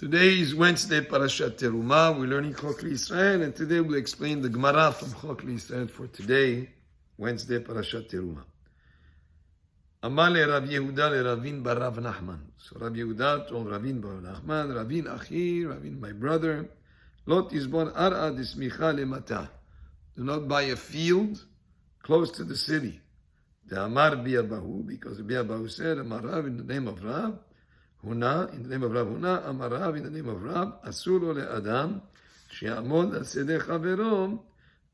Today is Wednesday, Parashat Terumah. We're learning Chok Israel, and today we'll explain the Guemarah from Chok Israel for today, Wednesday, Parashat Terumah. Amar le Rav Yehuda le Ravin bar Rav Nachman. So Rav Yehuda told Ravin bar Nachman, Ravin Achi, Ravin my brother, Lot isbon ar'a dismicha lemata. Do not buy a field close to the city. The Amar bi'abahu, because bi'abahu said, Amar Rav in the name of Rav, Huna, in the name of Rav Huna, Amar Rav in the name of Rav, Asur lo le'adam, she'amod al sedeh chaverom,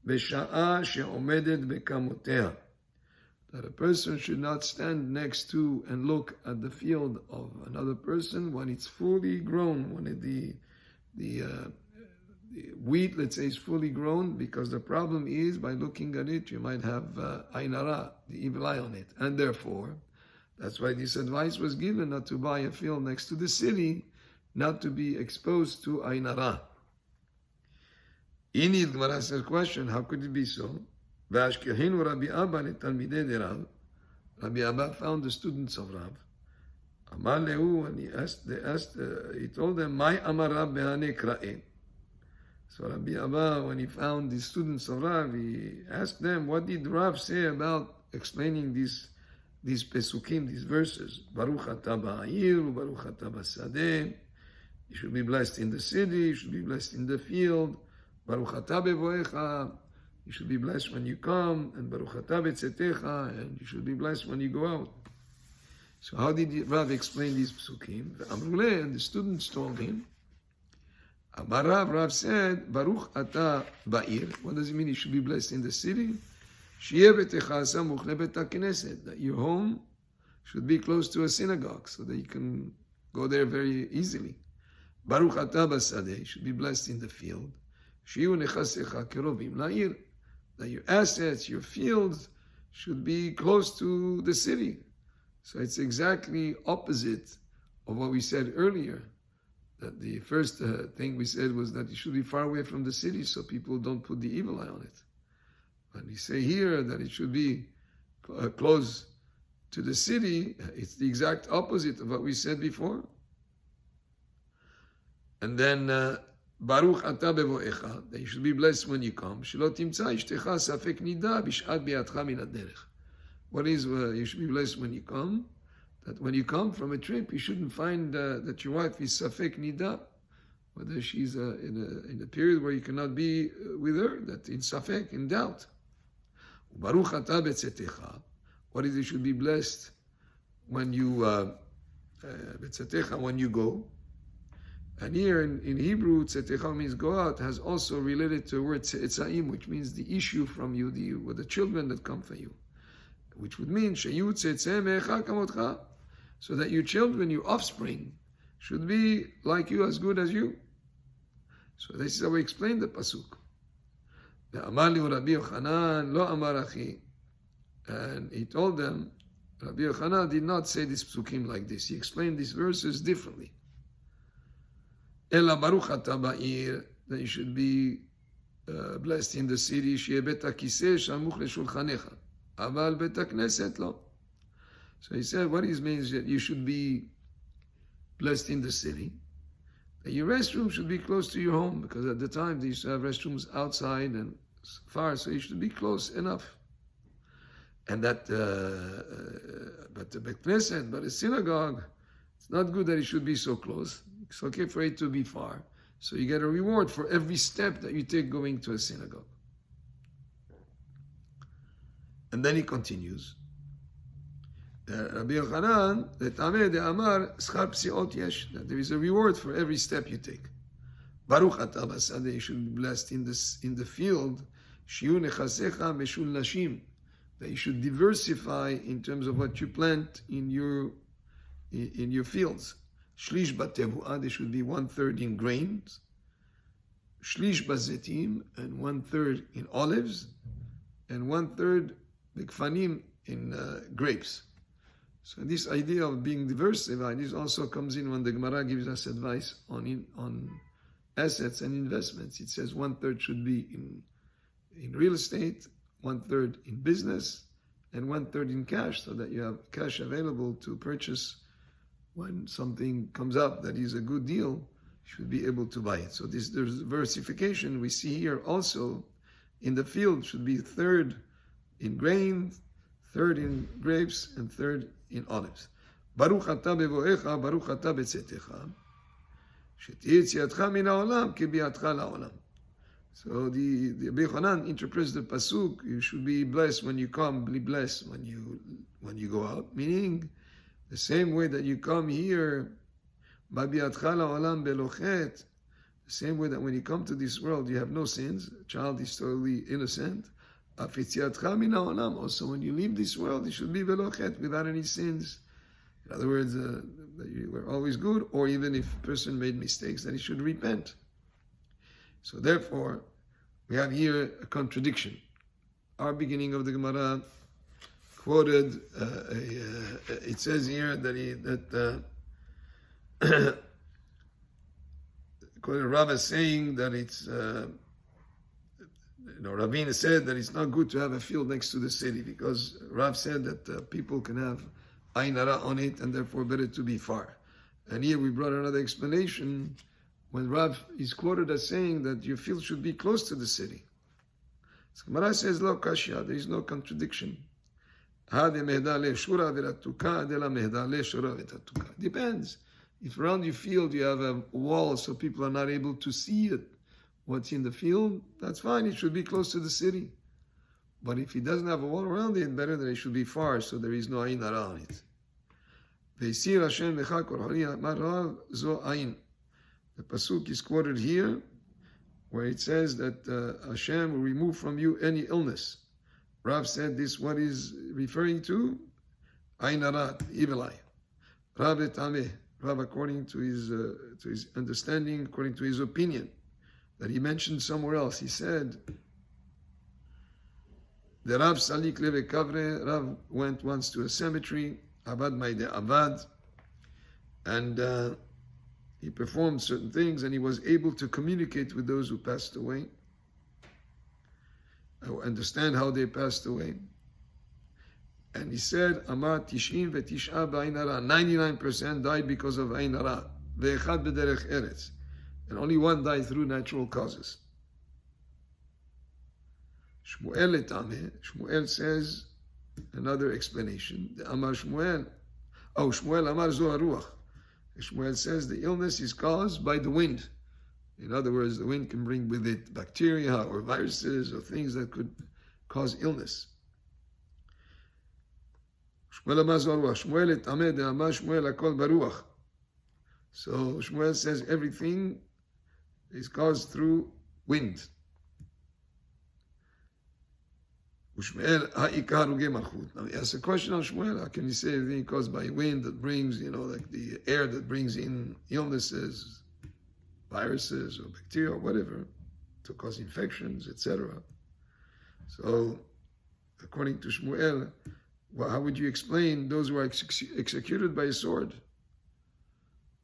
b'sha'a she'omedet bekamotea. That a person should not stand next to and look at the field of another person when it's fully grown, when the wheat, let's say, is fully grown, because the problem is, by looking at it, you might have ayn hara, the evil eye on it. And therefore, that's why this advice was given, not to buy a field next to the city, not to be exposed to ayn hara. In it, Guemarah says, question, how could it be so? V'ashkehinu Rabbi Abba letalmidei de Rav. Rabbi Abba found the students of Rav. Amar lehu, and he told them, "My Amar Rav behane kra'eh." So Rabbi Abba, when he found the students of Rav, he asked them, what did Rav say about explaining these pesukim, these verses? Baruch atah ba'ir, Baruch atah b'sadeh. You should be blessed in the city, you should be blessed in the field. Baruch atah bevoecha. You should be blessed when you come, and Baruch atah b'tzetecha, and you should be blessed when you go out. So how did Rav explain these pesukim? And the students told him, Amar Rav said, Baruch atah ba'ir. What does it mean? You should be blessed in the city. Sheyeh betecha samuch lebet hakneset. That your home should be close to a synagogue, so that you can go there very easily. Baruch atah b'sadeh. You should be blessed in the field. Sheyu nechasecha kerovim la'ir. That your assets, your fields, should be close to the city. So it's exactly opposite of what we said earlier. That the first thing we said was that it should be far away from the city so people don't put the evil eye on it. But we say here that it should be close to the city. It's the exact opposite of what we said before. And then, Baruch atah bevoecha, that you should be blessed when you come. Shelo timtza ishtecha safek nida b'shat bi'atcha min haderech. What is, you should be blessed when you come? That when you come from a trip, you shouldn't find that your wife is safek nida, whether she's in a period where you cannot be with her, that in safek, in doubt. Baruch atah betzetecha. What is, you should be blessed when you betzetecha, when you go. And here in Hebrew, tzetecha means go out, has also related to the word tzetzaim, which means the issue from you, the children that come from you, which would mean sheyu tzetzeh me'echa kamotcha. So that your children, your offspring, should be like you, as good as you. So this is how we explain the pasuk. Amar li Rabbi Yochanan lo amar achi, and he told them, Rabbi Yochanan did not say this pasukim like this. He explained these verses differently. Ela baruch atah ba'ir, that you should be blessed in the city. Sheyeh bet hakiseh shamuch leshulchanecha, aval bet hakneset lo. So he said, what it means that you should be blessed in the city, that your restroom should be close to your home, because at the time they used to have restrooms outside and far, so you should be close enough. And that, but the Bet Knesset, but a synagogue, it's not good that it should be so close. It's okay for it to be far. So you get a reward for every step that you take going to a synagogue. And then he continues. Rabbi Yochanan, letameh de'amar schar psiot yesh, that there is a reward for every step you take. Baruch atah b'sadeh, you should be blessed in the field. Shiyu nechasecha meshul nashim, that you should diversify in terms of what you plant in your fields. Shlish batevuah, there should be 1/3 in grains. Shlish bazetim, and 1/3 in olives, and 1/3 b'kfanim in grapes. So this idea of being diversified, this also comes in when the Guemarah gives us advice on assets and investments. It says 1/3 should be in real estate, 1/3 in business, and 1/3 in cash, so that you have cash available to purchase when something comes up that is a good deal. should be able to buy it. So this diversification we see here also in the field should be third in grain, third in grapes, and third in olives. Baruch atah bevoecha, baruch atah betzetecha, shetihye yetziatcha min haolam kebiatcha laolam. So the Rabbi Yochanan interprets the pasuk: you should be blessed when you come, be blessed when you go out. Meaning, the same way that you come here, babiatcha laolam belochet, the same way that when you come to this world, you have no sins. A child is totally innocent. Also, when you leave this world, you should be velochet, without any sins. In other words, that you were always good, or even if a person made mistakes, that he should repent. So therefore, we have here a contradiction. Our beginning of the Guemarah quoted, it says here that quoted Rabbi saying that it's, Rabbi said that it's not good to have a field next to the city, because Rav said that people can have ayin hara on it, and therefore better to be far. And here we brought another explanation when Rav is quoted as saying that your field should be close to the city. So Guemarah says, lo kashya, there is no contradiction. Depends. If around your field you have a wall so people are not able to see it, what's in the field, that's fine, it should be close to the city. But if he doesn't have a wall around it, better that it should be far, so there is no ayin hara on it. The pasuk is quoted here, where it says that Hashem will remove from you any illness. Rav said this, what is referring to? Ayin hara, evil eye. Rav etameh, Rav according to his understanding, according to his opinion, that he mentioned somewhere else. He said, the Rav Salik Leve Kavre, Rav went once to a cemetery, Abad Maide Abad, and he performed certain things, and he was able to communicate with those who passed away, understand how they passed away. And he said, Amar Tish'in ve'tish'a b'ayin hara, 99% died because of ayin hara, ve'echad b'derech eretz, and only one died through natural causes. Shmuel says another explanation. The Amar Shmuel, Shmuel Amar Zo HaRuach. Shmuel says the illness is caused by the wind. In other words, the wind can bring with it bacteria or viruses or things that could cause illness. Shmuel Amar Zo HaRuach. Shmuel et Ameh de Amar Shmuel Akol Baruach. So Shmuel says everything is caused through wind. Ushmael ha'ikar uge malchut. Now he asks a question on Shmuel. How can you say everything caused by wind that brings, like the air that brings in illnesses, viruses or bacteria or whatever, to cause infections, etc. So, according to Shmuel, how would you explain those who are executed by a sword?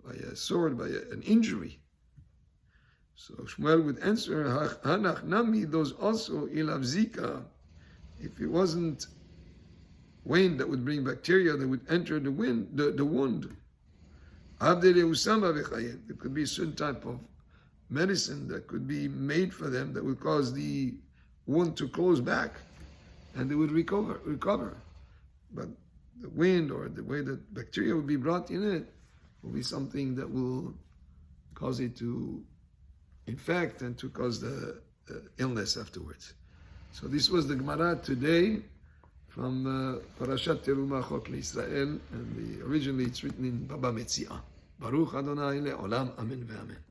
By an injury. So Shmuel would answer, Hanach nami, those also ilav zika. If it wasn't wind that would bring bacteria that would enter the wound. There could be a certain type of medicine that could be made for them that would cause the wound to close back, and they would recover. But the wind or the way that bacteria would be brought in it will be something that will cause it to infect and to cause the illness afterwards. So this was the Guemarah today from Parashat Terumah Chok LeIsrael, and originally it's written in Baba Metziah. Baruch Adonai le'olam, amen ve'amen.